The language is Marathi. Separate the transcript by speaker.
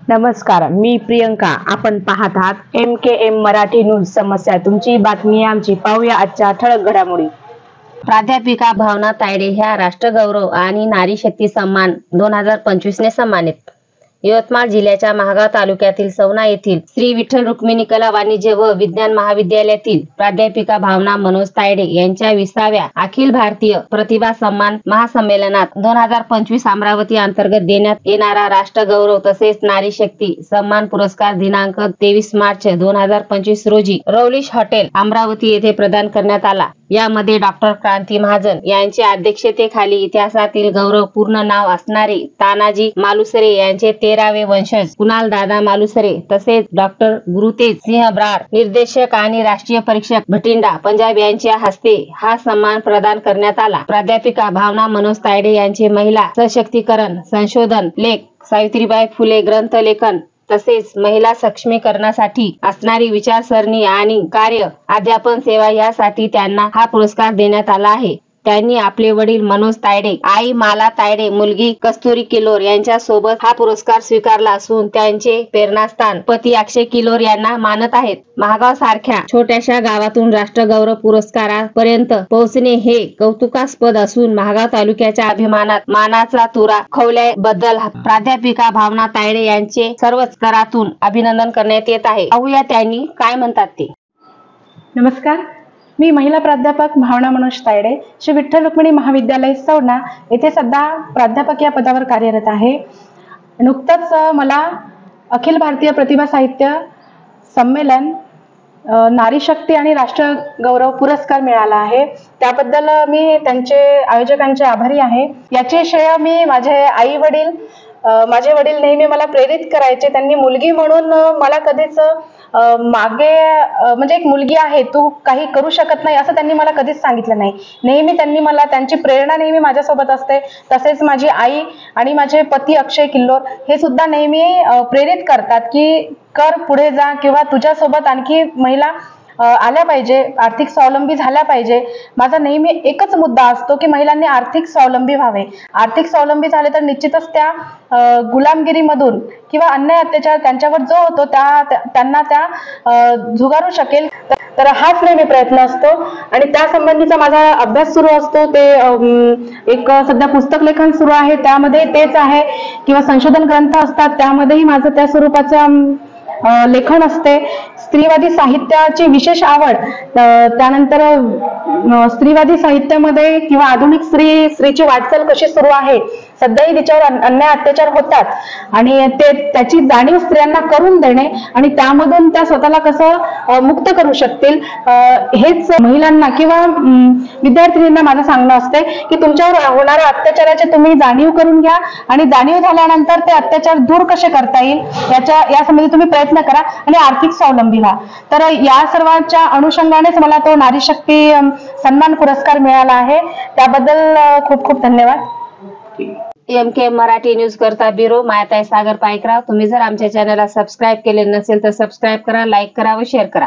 Speaker 1: नमस्कार, मी प्रियंका. आपण पाहत आहात MKM मराठी न्यूज. समस्या तुमची, बातमी आमची. पाहूया आजच्या ठळक घडामोडी.
Speaker 2: प्राध्यापिका भावना तायडे ह्या राष्ट्रगौरव आणि नारी शक्ती सन्मान 2025 ने सन्मानित. यवतमाळ जिल्ह्याच्या महागाव तालुक्यातील सवना येथील श्री विठ्ठल रुक्मिणी कला वाणिज्य व विज्ञान महाविद्यालयातील प्राध्यापिका भावना मनोज तायडे यांच्या 20व्या अखिल भारतीय प्रतिभा सन्मान महासंमेलनात 2025 अमरावती अंतर्गत देण्यात येणारा राष्ट्रगौरव तसेच नारी शक्ती सन्मान पुरस्कार दिनांक 23 मार्च 2025 रोजी रौलिश हॉटेल अमरावती येथे प्रदान करण्यात आला. यामध्ये डॉक्टर क्रांती महाजन यांच्या अध्यक्षतेखाली इतिहासातील गौरवपूर्ण नाव असणारे तानाजी मालुसरे यांचे 13वे वंशज कुणाल दादा मालुसरे तसेच डॉक्टर गुरुतेज सिंह ब्राड निर्देशक आणि राष्ट्रीय परीक्षक भटिंडा पंजाब यांच्या हस्ते हा सन्मान प्रदान करण्यात आला. प्राध्यापिका भावना मनोज तायडे यांचे महिला सशक्तीकरण संशोधन लेख, सावित्रीबाई फुले ग्रंथ लेखन तसेच महिला सक्षमीकरणासाठी असणारी विचारसरणी आणि कार्य अध्यापन सेवा यासाठी त्यांना हा पुरस्कार देण्यात आला आहे. त्यांनी आपले वडील मनोज तायडे, आई माला तायडे, मुलगी कस्तुरी किल्लोर यांच्या सोबत हा पुरस्कार स्वीकारला असून त्यांचे प्रेरणास्थान पती अक्षय किल्लोर यांना मानत आहेत. महागाव सारख्या छोट्याशा गावातून राष्ट्रगौरव पुरस्कारापर्यंत पोहोचणे हे कौतुकास्पद असून महागाव तालुक्याच्या अभिमानात मानाचा तुरा खवल्याबद्दल प्राध्यापिका भावना तायडे यांचे सर्वच स्तरातून अभिनंदन करण्यात येत आहे. पाहूया त्यांनी काय म्हणतात ते.
Speaker 3: नमस्कार, मी महिला प्राध्यापक भावना मनोज तायडे, श्री विठ्ठल रुक्मिणी महाविद्यालय सवना येथे सध्या प्राध्यापक या पदावर कार्यरत आहे. नुकतंच मला अखिल भारतीय प्रतिभा साहित्य संमेलन नारी शक्ती आणि राष्ट्रगौरव पुरस्कार मिळाला आहे. त्याबद्दल मी त्यांचे आयोजकांचे आभारी आहे. याचे श्रेय मी माझे वडील नेहमी मला प्रेरित करायचे. त्यांनी मुलगी म्हणून मला कधीच मागे म्हणजे एक मुलगी आहे, तू काही करू शकत नाही असं त्यांनी मला कधीच सांगितलं नाही. नेहमी त्यांनी मला, त्यांची प्रेरणा नेहमी माझ्यासोबत असते. तसेच माझी आई आणि माझे पती अक्षय किल्लोर हे सुद्धा नेहमी प्रेरित करतात की कर, पुढे जा, किंवा तुझ्यासोबत आणखी महिला आल्या पाहिजे, आर्थिक स्वावलंबी झाल्या पाहिजे. माझा नेहमी एकच मुद्दा असतो की महिलांनी आर्थिक स्वावलंबी व्हावे. आर्थिक स्वावलंबी झाले तर निश्चितच त्या गुलामगिरीमधून किंवा अन्याय अत्याचार त्यांच्यावर जो होतो त्यांना त्या झुगारू शकेल. तर हाच नेहमी प्रयत्न असतो आणि त्या संबंधीचा माझा अभ्यास सुरू असतो. ते एक सध्या पुस्तक लेखन सुरू आहे, त्यामध्ये तेच आहे, किंवा संशोधन ग्रंथ असतात त्यामध्येही माझं त्या स्वरूपाचं लेखन असते. स्त्रीवादी साहित्याची विशेष आवड, त्यानंतर स्त्रीवादी साहित्यामध्ये किंवा आधुनिक स्त्रीची वाटचाल कशी सुरू आहे, सध्याही तिच्यावर अन्याय अत्याचार होतात आणि त्याची जाणीव स्त्रियांना करून देणे आणि त्यामधून त्या स्वतःला कसं मुक्त करू शकतील, हेच महिलांना किंवा विद्यार्थिनींना माझं सांगणं असते की तुमच्यावर होणाऱ्या अत्याचाराची तुम्ही जाणीव करून घ्या आणि जाणीव झाल्यानंतर ते अत्याचार दूर कसे करता येईल यासंबंधी तुम्ही प्रयत्न करा आणि आर्थिक स्वावलंबी व्हा. तर या सर्वांच्या अनुषंगानेच मला तो नारी शक्ती सन्मान पुरस्कार मिळाला आहे. त्याबद्दल खूप खूप धन्यवाद.
Speaker 2: MKM मराठी न्यूज करता ब्युरो मायाताई सागर पायकराव. तुम्ही जर आमच्या चॅनलला सबस्क्राईब केले नसेल तर सबस्क्राईब करा, लाईक करा व शेअर करा.